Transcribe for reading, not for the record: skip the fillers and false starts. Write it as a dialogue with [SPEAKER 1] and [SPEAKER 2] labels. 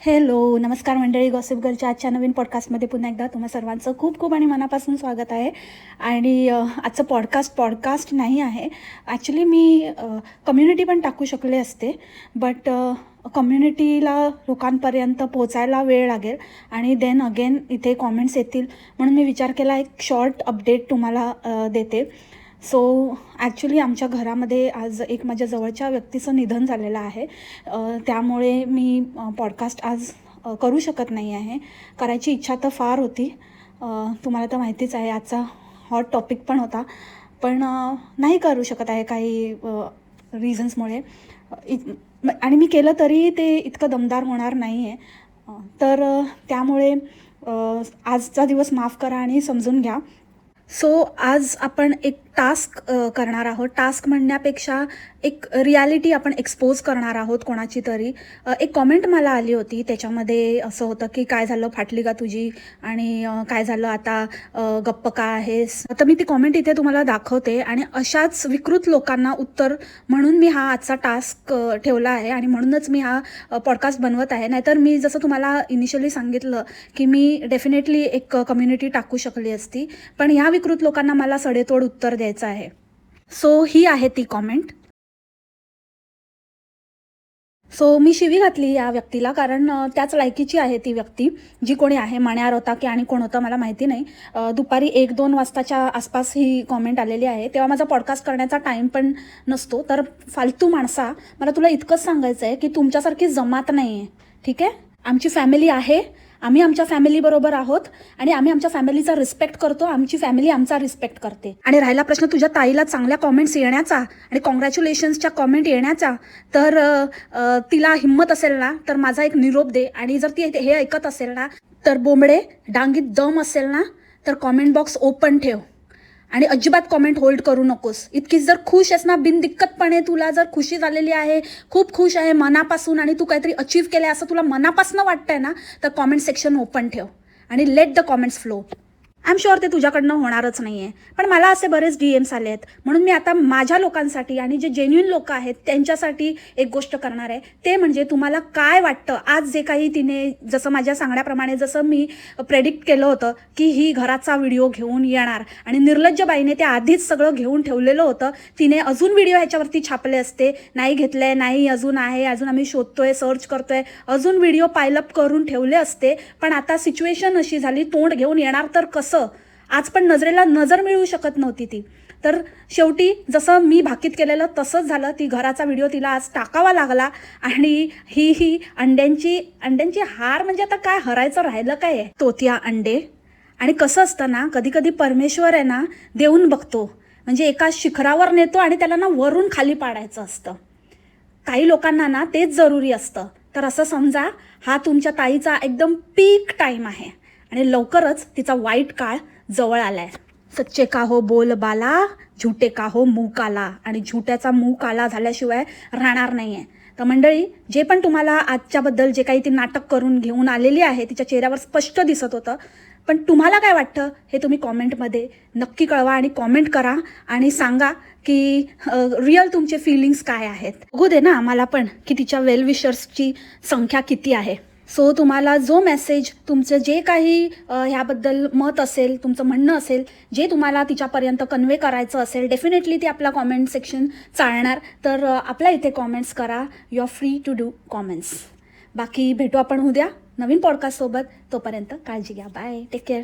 [SPEAKER 1] Hello, नमस्कार मंडळी. Gossip गर्लच्या आजच्या नवीन पॉडकास्टमध्ये पुन्हा एकदा तुम्हा सर्वांचं खूप खूप आणि मनापासून स्वागत आहे. आणि आजचं पॉडकास्ट नाही आहे. ॲक्च्युली मी कम्युनिटी पण टाकू शकले असते, बट कम्युनिटीला लोकांपर्यंत पोचायला वेळ लागेल आणि देन अगेन इथे कॉमेंट्स येतील, म्हणून मी विचार केला एक शॉर्ट अपडेट तुम्हाला देते. सो ॲक्च्युली आमच्या घरामध्ये आज एक माझ्या जवळच्या व्यक्तीचं निधन झालेलं आहे. त्यामुळे मी पॉडकास्ट आज करू शकत नाही आहे. करायची इच्छा तर फार होती. तुम्हाला तर माहितीच आहे, आजचा हॉट टॉपिक पण होता, पण नाही करू शकत आहे काही रिझन्समुळे. आणि मी केलं तरी ते इतकं दमदार होणार नाही आहे. तर त्यामुळे आजचा दिवस माफ करा आणि समजून घ्या. सो आज आपण एक टास्क करणार आहोत. टास्क म्हणण्यापेक्षा एक रियालिटी आपण एक्सपोज करणार आहोत कोणाची तरी. एक कॉमेंट मला आली होती, त्याच्यामध्ये असं होतं की काय झालं, फाटली का तुझी, आणि काय झालं आता, गप्प का आहेस. तर मी ती कॉमेंट इथे तुम्हाला दाखवते आणि अशाच विकृत लोकांना उत्तर म्हणून मी हा आजचा टास्क ठेवला आहे आणि म्हणूनच मी हा पॉडकास्ट बनवत आहे. नाहीतर मी जसं तुम्हाला इनिशियली सांगितलं की मी डेफिनेटली एक कम्युनिटी टाकू शकली असती, पण ह्या विकृत लोकांना मला सडेतोड उत्तर द्यायचं आहे. सो ही आहे ती कॉमेंट. सो मी शिवी घातली या व्यक्तीला, कारण त्याच लायकीची आहे ती व्यक्ती. जी कोणी आहे, मण्यार होता की आणि कोण होतं मला माहिती नाही. दुपारी 1-2 वाजताच्या आसपास ही कॉमेंट आलेली आहे. तेव्हा माझा पॉडकास्ट करण्याचा टाईम पण नसतो. तर फालतू माणसा, मला तुला इतकंच सांगायचं आहे की तुमच्यासारखी जमात नाही आहे, ठीक आहे. आमची फॅमिली आहे, आम्ही आमच्या फॅमिलीबरोबर आहोत आणि आम्ही आमच्या फॅमिलीचा रिस्पेक्ट करतो. आमची फॅमिली आमचा रिस्पेक्ट करते. आणि राहिला प्रश्न तुझ्या ताईला चांगल्या कॉमेंट्स येण्याचा आणि कॉंग्रॅच्युलेशन्सच्या कॉमेंट येण्याचा, तर तिला हिंमत असेल ना तर माझा एक निरोप दे. आणि जर ती हे ऐकत असेल ना तर बोंबडे, डांगीत दम असेल ना तर कॉमेंट बॉक्स ओपन ठेव आणि अजिबात कॉमेंट होल्ड करू नकोस. इतकीच जर खुश आहेस ना, बिनदिक्कतपणे तुला जर खुशी झालेली आहे, खूप खुश आहे मनापासून, आणि तू काहीतरी अचीव केलं आहे असं तुला मनापासून वाटतंय ना, तर कॉमेंट सेक्शन ओपन ठेव आणि let the comments flow. I am sure ते तुझ्याकडनं होणारच नाही आहे, पण मला असे बरेच DMs आले आहेत. म्हणून मी आता माझ्या लोकांसाठी आणि जे जेन्युइन लोक आहेत त्यांच्यासाठी एक गोष्ट करणार आहे. ते म्हणजे तुम्हाला काय वाटतं, आज जे काही तिने, जसं माझ्या सांगण्याप्रमाणे, जसं मी प्रेडिक्ट केलं होतं की ही घराचा व्हिडिओ घेऊन येणार, आणि निर्लज्ज बाईने ते आधीच सगळं घेऊन ठेवलेलं होतं. तिने अजून व्हिडिओ ह्याच्यावरती छापले असते, नाही घेतले, नाही अजून आहे, अजून आम्ही शोधतोय, सर्च करतोय, अजून व्हिडिओ पायलअप करून ठेवले असते. पण आता सिच्युएशन अशी झाली, तोंड घेऊन येणार तर कसं. आज पण नजरेला नजर मिळवू शकत नव्हती ती. तर शेवटी जसं मी भाकीत केलेलं तसंच झालं. ती घराचा व्हिडिओ तिला आज टाकावा लागला. आणि ही अंड्यांची हार, म्हणजे आता काय हरायचं राहिलं काय आहे. तोतिया अंडे. आणि कसं असतं ना, कधी कधी परमेश्वर आहे ना, देऊन बघतो, म्हणजे एका शिखरावर नेतो आणि त्याला ना वरून खाली पाडायचं असतं. काही लोकांना ना तेच जरुरी असतं. तर असं समजा, हा तुमच्या ताईचा एकदम पीक टाईम आहे आणि लवकरच तिचा वाईट काळ जवळ आलाय. सच्चे का हो बोल बाला, झुटे का हो मुंह काला. आणि झुट्याचा मुंह काला झाल्याशिवाय राहणार नाही आहे. तर मंडळी, जे पण तुम्हाला आजच्याबद्दल जे काही ती नाटक करून घेऊन आलेली आहे, तिच्या चेहऱ्यावर स्पष्ट दिसत होतं. पण तुम्हाला काय वाटतं हे तुम्ही कॉमेंटमध्ये नक्की कळवा आणि कॉमेंट करा आणि सांगा की रिअल तुमचे फिलिंग्स काय आहेत. बघू दे ना आम्हाला पण की तिच्या वेल विशर्सची संख्या किती आहे. सो तुम्हाला जो मेसेज, तुमचं जे काही ह्याबद्दल मत असेल, तुमचं म्हणणं असेल, जे तुम्हाला तिच्यापर्यंत कन्वे करायचं असेल, डेफिनेटली ते आपला कॉमेंट सेक्शन चालणार. तर आपल्या इथे कॉमेंट्स करा. You are free to do comments. बाकी भेटू आपण उद्या नवीन पॉडकास्टसोबत. तोपर्यंत काळजी घ्या. Bye, take care.